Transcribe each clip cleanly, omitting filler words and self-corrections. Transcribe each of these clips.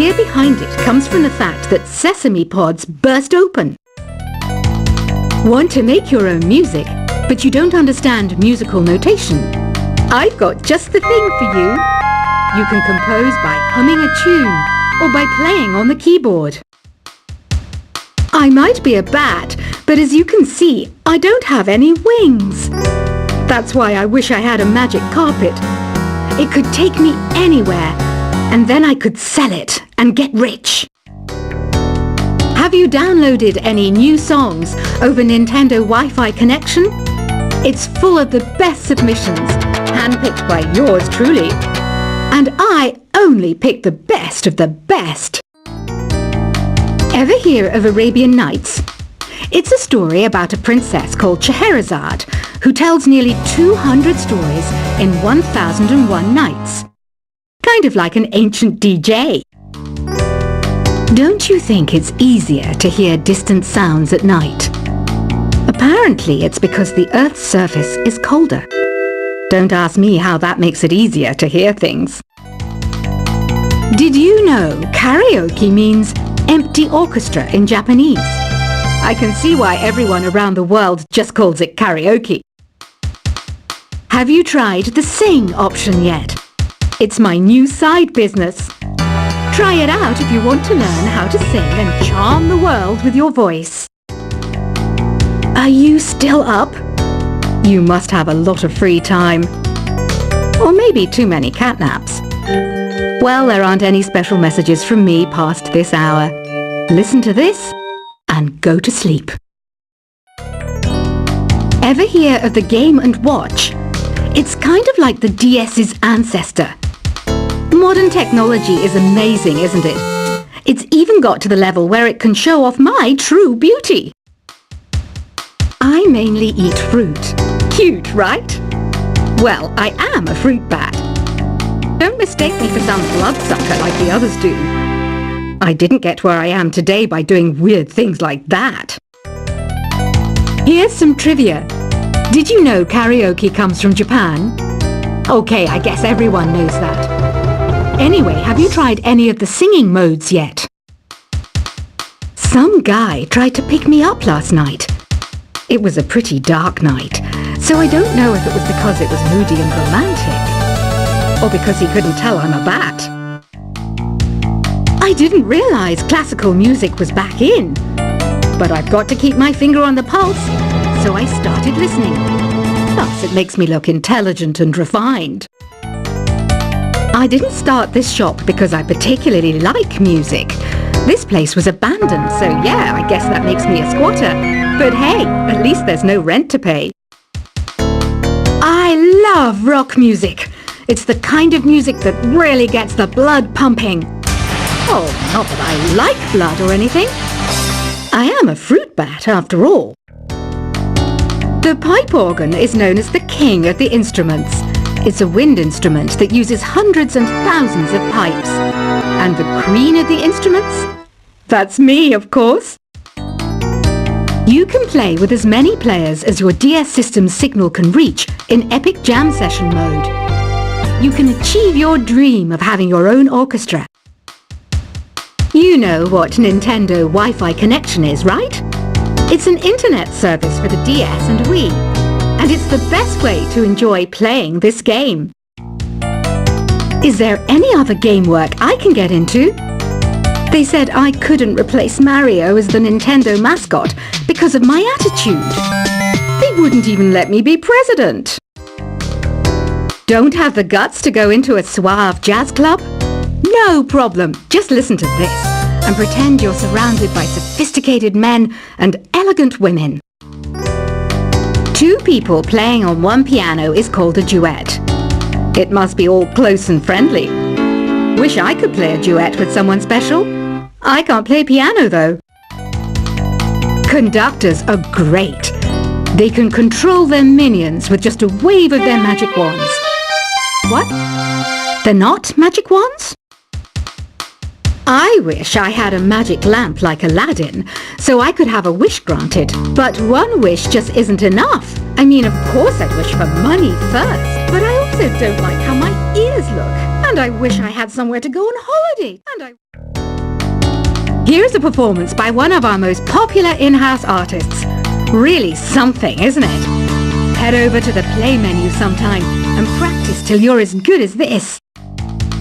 idea behind it comes from the fact that sesame pods burst open. Want to make your own music, but you don't understand musical notation? I've got just the thing for you. You can compose by humming a tune or by playing on the keyboard. I might be a bat, but as you can see, I don't have any wings. That's why I wish I had a magic carpet. It could take me anywhere, and then I could sell it and get rich. Have you downloaded any new songs over Nintendo Wi-Fi connection? It's full of the best submissions, handpicked by yours truly. And I only pick the best of the best. Ever hear of Arabian Nights? It's a story about a princess called Scheherazade who tells nearly 200 stories in 1001 nights. Kind of like an ancient DJ. Don't you think it's easier to hear distant sounds at night? Apparently it's because the Earth's surface is colder. Don't ask me how that makes it easier to hear things. Did you know karaoke means empty orchestra in Japanese? I can see why everyone around the world just calls it karaoke. Have you tried the sing option yet? It's my new side business. Try it out if you want to learn how to sing and charm the world with your voice. Are you still up? You must have a lot of free time. Or maybe too many catnaps. Well, there aren't any special messages from me past this hour. Listen to this and go to sleep. Ever hear of the Game & Watch? It's kind of like the DS's ancestor. Modern technology is amazing, isn't it? It's even got to the level where it can show off my true beauty. I mainly eat fruit. Cute, right? Well, I am a fruit bat. Don't mistake me for some bloodsucker like the others do. I didn't get where I am today by doing weird things like that. Here's some trivia. Did you know karaoke comes from Japan? Okay, I guess everyone knows that. Anyway, have you tried any of the singing modes yet? Some guy tried to pick me up last night. It was a pretty dark night, so I don't know if it was because it was moody and romantic, or because he couldn't tell I'm a bat. I didn't realize classical music was back in, but I've got to keep my finger on the pulse, so I started listening. Plus, it makes me look intelligent and refined. I didn't start this shop because I particularly like music. This place was abandoned, so yeah, I guess that makes me a squatter. But hey, at least there's no rent to pay. I love rock music. It's the kind of music that really gets the blood pumping. Oh, not that I like blood or anything. I am a fruit bat after all. The pipe organ is known as the king of the instruments. It's a wind instrument that uses hundreds and thousands of pipes. And the queen of the instruments? That's me, of course. You can play with as many players as your DS system's signal can reach in Epic Jam Session mode. You can achieve your dream of having your own orchestra. You know what Nintendo Wi-Fi connection is, right? It's an internet service for the DS and Wii, and it's the best way to enjoy playing this game. Is there any other game work I can get into? They said I couldn't replace Mario as the Nintendo mascot because of my attitude. They wouldn't even let me be president. Don't have the guts to go into a suave jazz club? No problem, just listen to this and pretend you're surrounded by sophisticated men and elegant women. Two people playing on one piano is called a duet. It must be all close and friendly. Wish I could play a duet with someone special. I can't play piano though. Conductors are great. They can control their minions with just a wave of their magic wands. What? They're not magic wands? I wish I had a magic lamp like Aladdin, so I could have a wish granted. But one wish just isn't enough. I mean, of course I'd wish for money first, but I also don't like how my ears look. And I wish I had somewhere to go on holiday. Here's a performance by one of our most popular in-house artists. Really something, isn't it? Head over to the play menu sometime and practice till you're as good as this.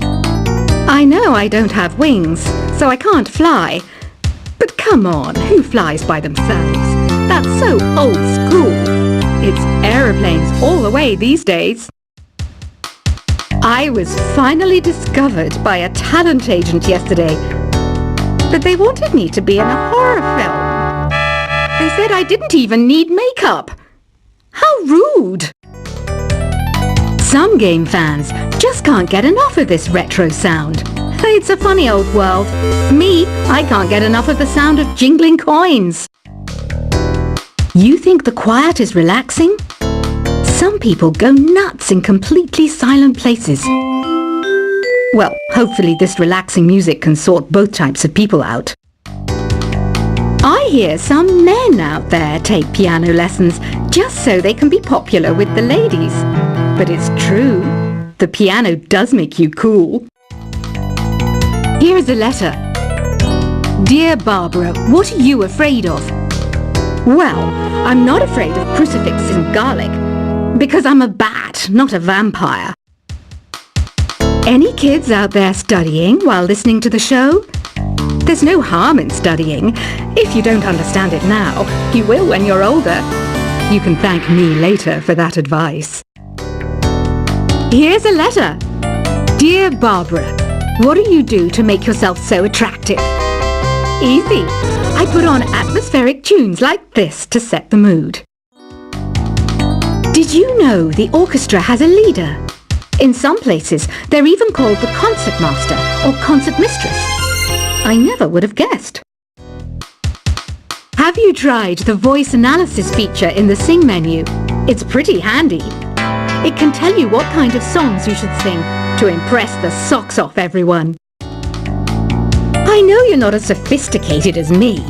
I know I don't have wings, so I can't fly. But come on, who flies by themselves? That's so old school. It's aeroplanes all the way these days. I was finally discovered by a talent agent yesterday, but they wanted me to be in a horror film. They said I didn't even need makeup. How rude! Some game fans just can't get enough of this retro sound. It's a funny old world. Me, I can't get enough of the sound of jingling coins. You think the quiet is relaxing? Some people go nuts in completely silent places. Well, hopefully this relaxing music can sort both types of people out. I hear some men out there take piano lessons just so they can be popular with the ladies. But it's true, the piano does make you cool. Here is a letter. Dear Barbara, what are you afraid of? Well, I'm not afraid of crucifixes and garlic, because I'm a bat, not a vampire. Any kids out there studying while listening to the show? There's no harm in studying. If you don't understand it now, you will when you're older. You can thank me later for that advice. Here's a letter. Dear Barbara, what do you do to make yourself so attractive? Easy. I put on atmospheric tunes like this to set the mood. Did you know the orchestra has a leader? In some places, they're even called the concertmaster or concertmistress. I never would have guessed. Have you tried the voice analysis feature in the Sing menu? It's pretty handy. It can tell you what kind of songs you should sing to impress the socks off everyone. I know you're not as sophisticated as me,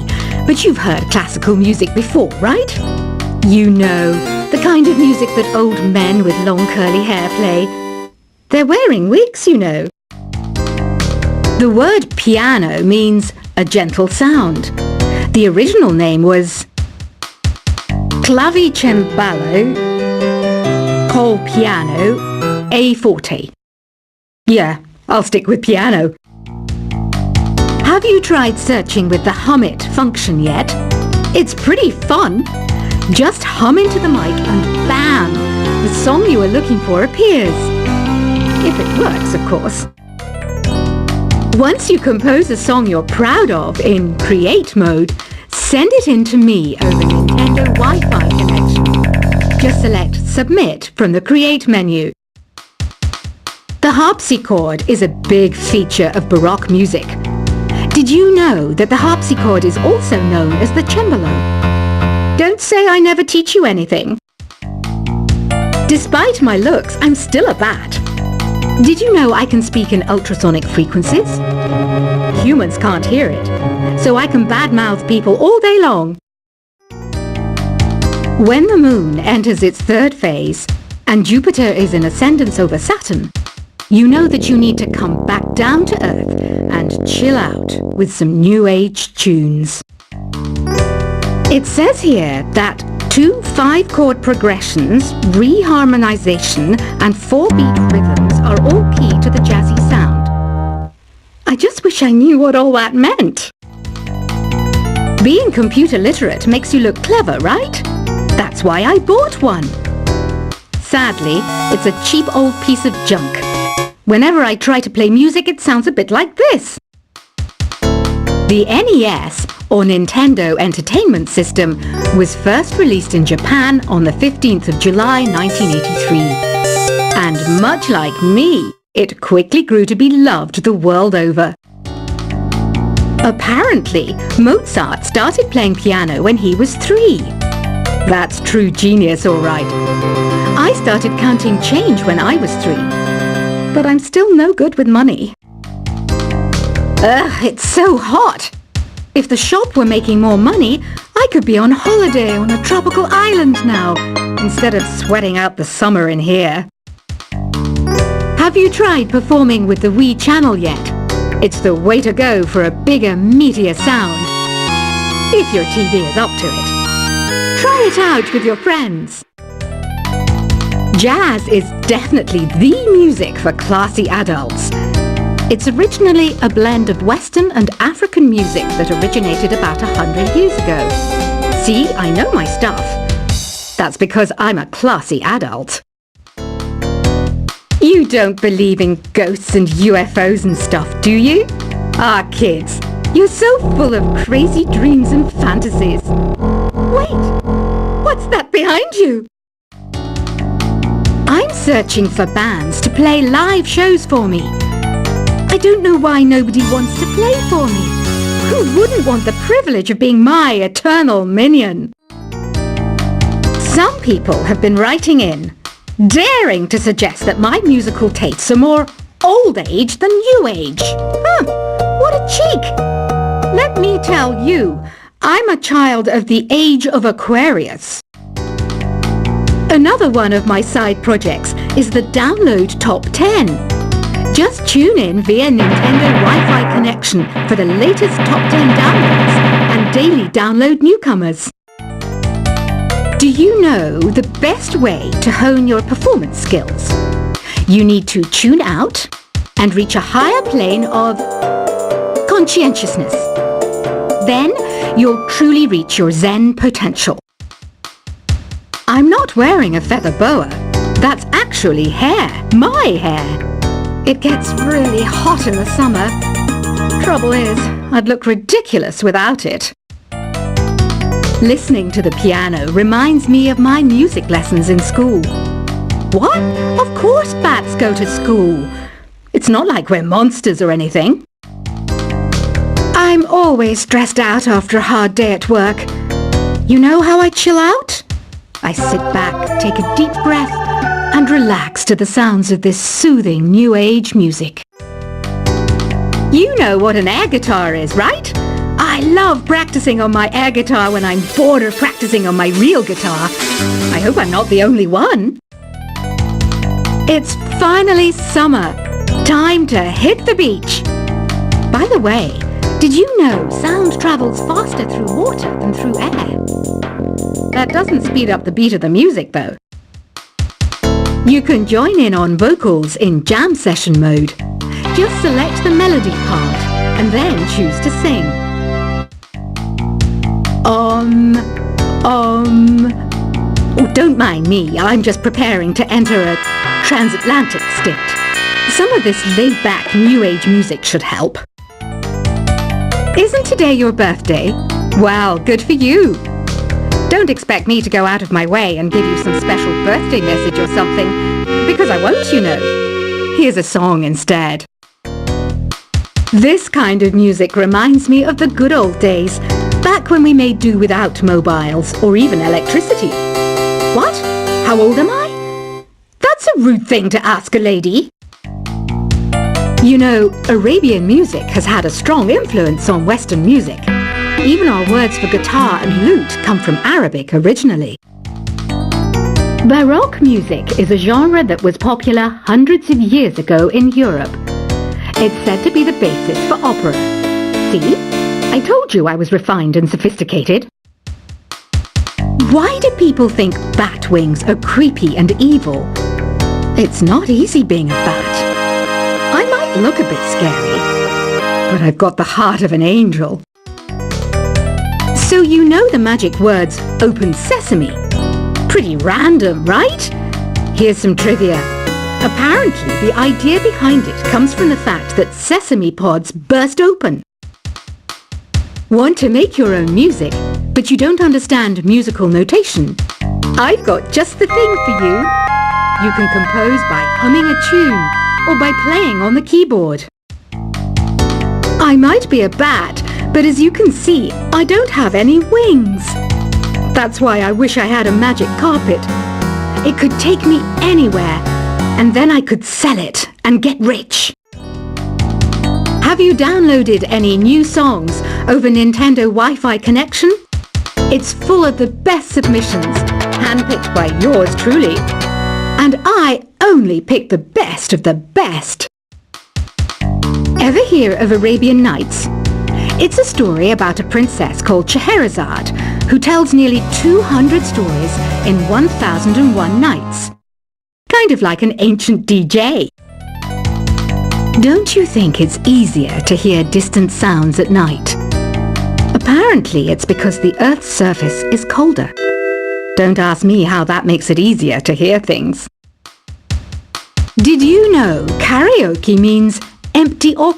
but you've heard classical music before, right? You know, the kind of music that old men with long curly hair play. They're wearing wigs, you know. The word piano means a gentle sound. The original name was clavicembalo col piano a forte. Yeah, I'll stick with piano. Have you tried searching with the hum it function yet? It's pretty fun. Just hum into the mic and bam! The song you were looking for appears. If it works, of course. Once you compose a song you're proud of in Create mode, send it in to me over Nintendo Wi-Fi connection. Just select Submit from the Create menu. The harpsichord is a big feature of Baroque music. Did you know that the harpsichord is also known as the cembalo? Don't say I never teach you anything. Despite my looks, I'm still a bat. Did you know I can speak in ultrasonic frequencies? Humans can't hear it, so I can badmouth people all day long. When the moon enters its third phase and Jupiter is in ascendance over Saturn, you know that you need to come back down to Earth and chill out with some New Age tunes. It says here that 2 5-chord progressions, reharmonization and 4-beat rhythms are all key to the jazzy sound. I just wish I knew what all that meant. Being computer literate makes you look clever, right? That's why I bought one. Sadly, it's a cheap old piece of junk. Whenever I try to play music, it sounds a bit like this. The NES, or Nintendo Entertainment System, was first released in Japan on the 15th of July 1983. And much like me, it quickly grew to be loved the world over. Apparently, Mozart started playing piano when he was 3. That's true genius, all right. I started counting change when I was 3. But I'm still no good with money. Ugh, it's so hot. If the shop were making more money, I could be on holiday on a tropical island now, instead of sweating out the summer in here. Have you tried performing with the Wii channel yet? It's the way to go for a bigger, meatier sound. If your TV is up to it. Try it out with your friends. Jazz is definitely the music for classy adults. It's originally a blend of Western and African music that originated about 100 years ago. See, I know my stuff. That's because I'm a classy adult. You don't believe in ghosts and UFOs and stuff, do you? Ah, kids, you're so full of crazy dreams and fantasies. Wait, what's that behind you? I'm searching for bands to play live shows for me. I don't know why nobody wants to play for me. Who wouldn't want the privilege of being my eternal minion? Some people have been writing in, daring to suggest that my musical tastes are more old age than new age. What a cheek! Let me tell you, I'm a child of the age of Aquarius. Another one of my side projects is the Download Top 10. Just tune in via Nintendo Wi-Fi connection for the latest Top 10 downloads and daily download newcomers. Do you know the best way to hone your performance skills? You need to tune out and reach a higher plane of conscientiousness. Then you'll truly reach your Zen potential. I'm not wearing a feather boa. That's actually hair, my hair. It gets really hot in the summer. Trouble is, I'd look ridiculous without it. Listening to the piano reminds me of my music lessons in school. What? Of course bats go to school. It's not like we're monsters or anything. I'm always stressed out after a hard day at work. You know how I chill out? I sit back, take a deep breath, and relax to the sounds of this soothing new age music. You know what an air guitar is, right? I love practicing on my air guitar when I'm bored of practicing on my real guitar. I hope I'm not the only one. It's finally summer. Time to hit the beach. By the way, did you know sound travels faster through water than through air? That doesn't speed up the beat of the music, though. You can join in on vocals in jam session mode. Just select the melody part and then choose to sing. Oh, don't mind me. I'm just preparing to enter a transatlantic state. Some of this laid-back new age music should help. Isn't today your birthday? Well, good for you. Don't expect me to go out of my way and give you some special birthday message or something, because I won't, you know. Here's a song instead. This kind of music reminds me of the good old days, back when we made do without mobiles or even electricity. What? How old am I? That's a rude thing to ask a lady. You know, Arabian music has had a strong influence on Western music. Even our words for guitar and lute come from Arabic originally. Baroque music is a genre that was popular hundreds of years ago in Europe. It's said to be the basis for opera. See? I told you I was refined and sophisticated. Why do people think bat wings are creepy and evil? It's not easy being a bat. I might look a bit scary, but I've got the heart of an angel. So you know the magic words "open sesame." Pretty random, right? Here's some trivia. Apparently, the idea behind it comes from the fact that sesame pods burst open. Want to make your own music, but you don't understand musical notation? I've got just the thing for you. You can compose by humming a tune or by playing on the keyboard. I might be a bat, but as you can see, I don't have any wings. That's why I wish I had a magic carpet. It could take me anywhere, and then I could sell it and get rich. Have you downloaded any new songs over Nintendo Wi-Fi connection? It's full of the best submissions, handpicked by yours truly. And I only pick the best of the best. Ever hear of Arabian Nights? It's a story about a princess called Scheherazade who tells nearly 200 stories in 1001 nights. Kind of like an ancient DJ. Don't you think it's easier to hear distant sounds at night? Apparently it's because the Earth's surface is colder. Don't ask me how that makes it easier to hear things. Did you know karaoke means empty or